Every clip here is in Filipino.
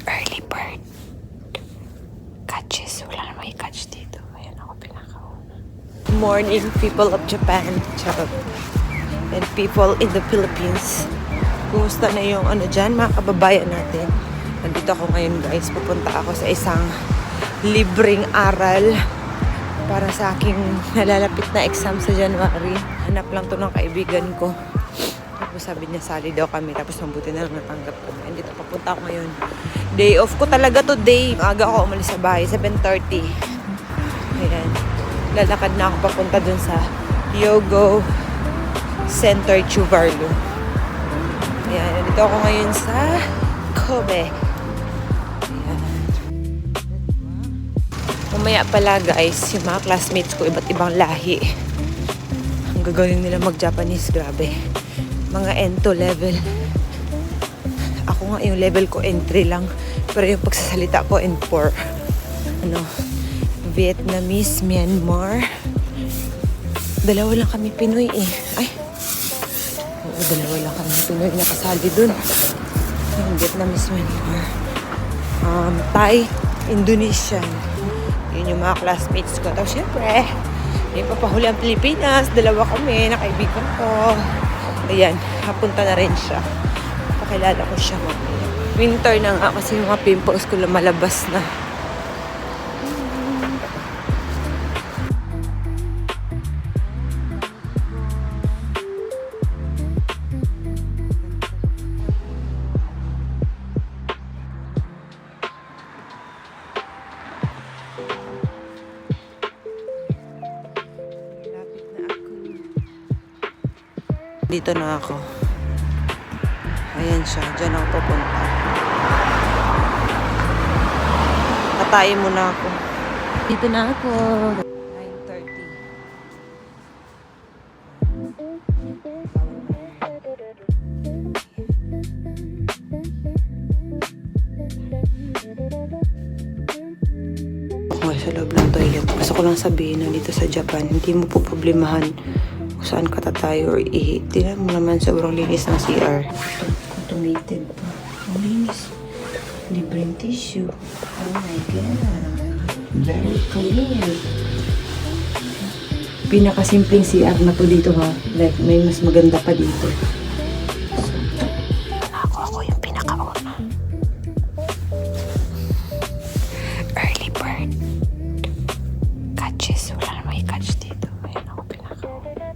Early bird catches. Wala na may catch dito. Ayan ako pinakauna. Morning, people of Japan. Charot. And people in the Philippines. Kumusta na yung ano dyan, mga kababayan natin? Nandito ako ngayon guys. Pupunta ako sa isang libreng aral para sa aking nalalapit na exam sa January. Hanap lang to ng kaibigan ko. Tapos sabi niya sali daw kami. Tapos mabuti na lang natanggap ko. And dito papunta ako ngayon. Day off ko talaga today. Aga ako umalis sa bahay. 7:30. Ayan. Lalakad na ako papunta dun sa Yogo Center, Chuvarlo. Ayan. Dito ako ngayon sa Kobe. Ayan. Mamaya pala guys, yung mga classmates ko, iba't ibang lahi. Ang gagaling nila mag-Japanese. Grabe. Mga N2 level. Ako nga yung level ko N3 lang. Pero yung pagsasalita ko N4. Ano? Vietnamese, Myanmar. Dalawa lang kami Pinoy eh. Ay. Oo, dalawa lang kami Pinoy na kasali dun. Yung Vietnamese, Myanmar. Thai, Indonesian. Yun yung mga classmates ko. Tapos syempre, yung papahuli ang Pilipinas. Dalawa kami, nakaibigan ko. Ayan, napunta na rin siya. Pakilala ko siya. Winter na nga kasi yung mga pimples ko lumalabas na. Dito na ako. Ayan siya. Diyan ako pupunta. Patayin muna ako. Dito na ako. 9:30. Ako sa loob ng toilet. Gusto ko lang sabihin na dito sa Japan, hindi mo po problemahan kung saan ka tatayo or ihi. Tingnan mo naman sobrang linis ng CR. Automated pa. Ang linis. Libreng tissue. Oh my God. Very clean. Pinakasimpleng CR na to dito ha. Like, may mas maganda pa dito. Ako yung pinakauna. Early bird catches. Wala na may catch dito. Ayan ako pinakauna.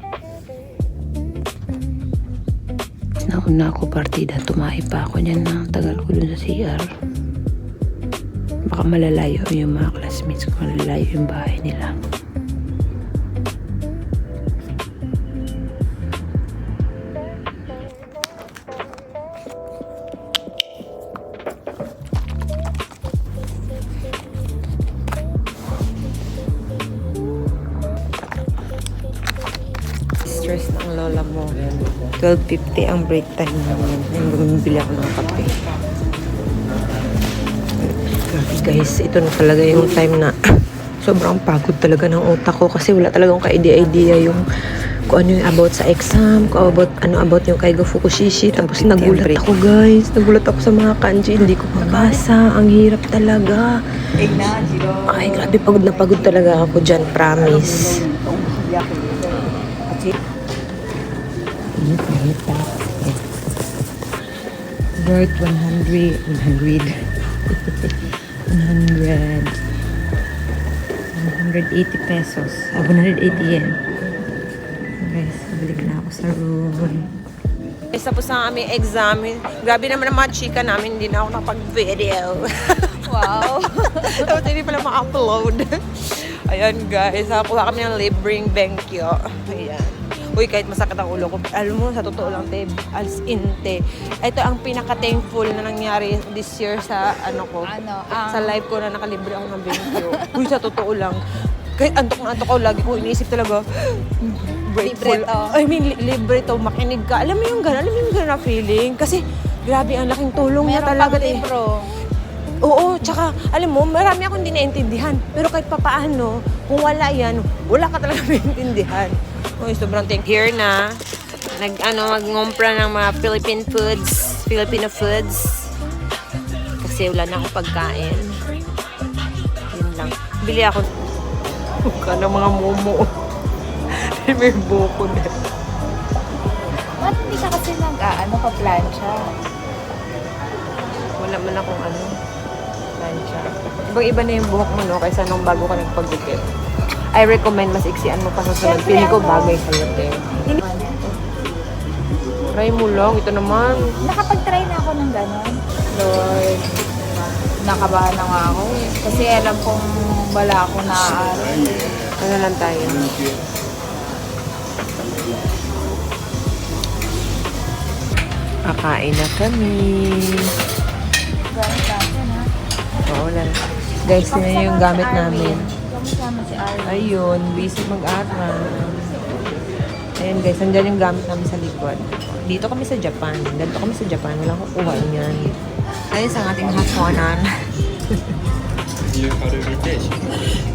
Nauna ako partida, tumahi pa ako niyan na tagal ko dun sa CR. Baka malalayo yung mga classmates ko, malalayo yung bahay nila. Stress ng lola mo. 12:50 ang break time namin. Bumibili ako ng kape. Grabe guys, ito na talaga yung time na sobrang pagod talaga ng utak ko kasi wala talagang ka-idea yung kung ano yung about sa exam, kung about yung Kaigo Fukushishi. Tapos nagulat ako guys. Nagulat ako sa mga kanji. Hindi ko mabasa. Ang hirap talaga. Ay, grabe. Pagod na pagod talaga ako dyan. Promise. Worth 180 pesos. 180 yen. Guys, balik na ako sa room. Guys, tapos na aming exam. Grabe naman ang mga chika namin. Hindi na ako nakapag-video. Wow. Tapos hindi pala ma-upload. Ayan guys, nakakuha kami ng libreng benkyo. Ayan. Uy, kahit masakit ang ulo ko. Alam mo, sa totoo lang, te, as in, te. Ito ang pinaka-thankful na nangyari this year sa, sa live ko na nakalibre ako ng benkyo. Uy, sa totoo lang. Kahit antok na antok ako, lagi ko iniisip talaga, grateful. Libre to. I mean, libre to, makinig ka. Alam mo yung gano'n na feeling? Kasi, grabe, ang laking tulong niya talaga, te. Libro. Oo, tsaka, alam mo, marami akong hindi naintindihan. Pero kahit papaano, kung wala yan, wala ka talaga maintindihan. Uy, sobrang thank you. Here na, mag-ngompra ng mga Filipino foods. kasi wala na akong pagkain. Yun lang. Bili ako ka ng mga momo. May buko na. Ba't hindi ka kasi pa-plancha? Wala man akong plancha. Ibang-iba na yung buhok mo, no? Kaysa nung bago ka nagpagdikit. I recommend mas iksian mo pa sa sunod. Pili ko bagay sa'yo, te. Try mo lang. Ito naman. Nakapag-try na ako ng gano'n. Lord, nakabahan na nga ako eh. Kasi alam kong wala ako naaaral. Ano lang tayo? Kakain na kami. Gamit natin ha. Oo lang. Guys, yun yung gamit namin. Kasama si Arwin. Ayun, busy mag-aral. Ayun guys, andyan yung gamit namin sa likod. Dito kami sa Japan. Dito kami sa Japan. Walang kukuha niyan. Ayun sa ating hapunan.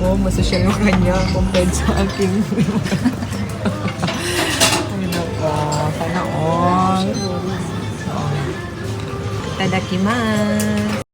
Oh, masosyal yung kanya compared sa aking. Ayun ako. Sana all. Tadakimasu.